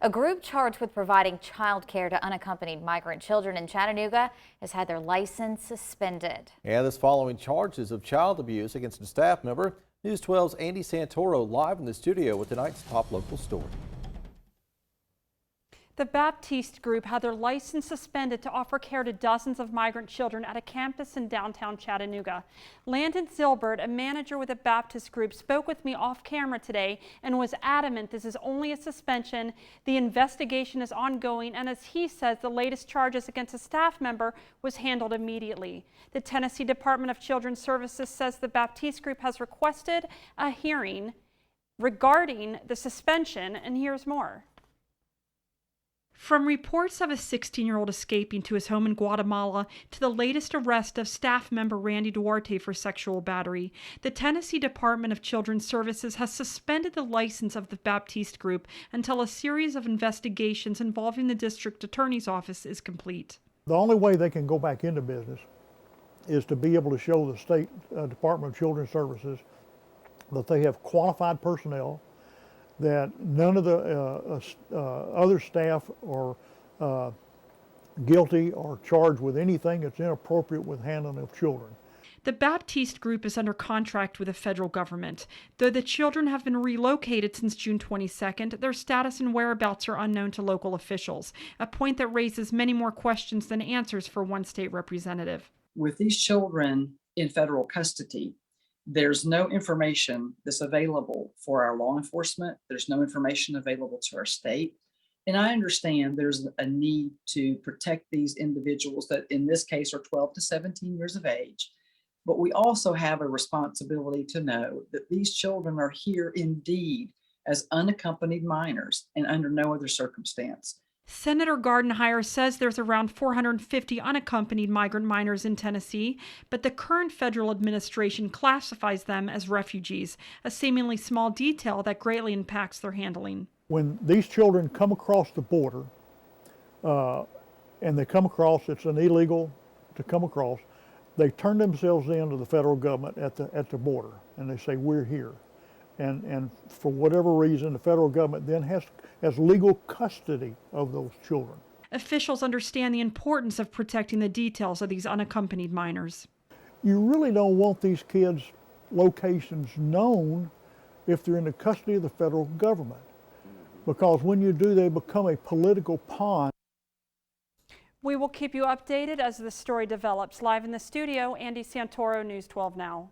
A group charged with providing child care to unaccompanied migrant children in Chattanooga has had their license suspended. And this following charges of child abuse against a staff member. News 12's Andy Santoro live in the studio with tonight's top local story. The Baptiste Group had their license suspended to offer care to dozens of migrant children at a campus in downtown Chattanooga. Landon Zilbert, a manager with the Baptiste Group, spoke with me off camera today and was adamant this is only a suspension. The investigation is ongoing, and as he says, the latest charges against a staff member was handled immediately. The Tennessee Department of Children's Services says the Baptiste Group has requested a hearing regarding the suspension, and here's more. From reports of a 16-year-old escaping to his home in Guatemala to the latest arrest of staff member Randy Duarte for sexual battery, the Tennessee Department of Children's Services has suspended the license of the Baptiste Group until a series of investigations involving the district attorney's office is complete. The only way they can go back into business is to be able to show the State Department of Children's Services that they have qualified personnel, that none of the other staff are guilty or charged with anything that's inappropriate with handling of children. The Baptiste Group is under contract with the federal government. Though the children have been relocated since June 22nd, their status and whereabouts are unknown to local officials, a point that raises many more questions than answers for one state representative. With these children in federal custody, there's no information that's available for our law enforcement. There's no information available to our state. And I understand there's a need to protect these individuals that in this case are 12 to 17 years of age. But we also have a responsibility to know that these children are here indeed as unaccompanied minors and under no other circumstance. Senator Gardenhire says there's around 450 unaccompanied migrant minors in Tennessee, but the current federal administration classifies them as refugees, a seemingly small detail that greatly impacts their handling. When these children come across the border, and they come across, it's an illegal to come across, they turn themselves in to the federal government at the border, and they say, we're here. And for whatever reason, the federal government then has legal custody of those children. Officials understand the importance of protecting the details of these unaccompanied minors. You really don't want these kids' locations known if they're in the custody of the federal government, because when you do, they become a political pawn. We will keep you updated as the story develops. Live in the studio, Andy Santoro, News 12 Now.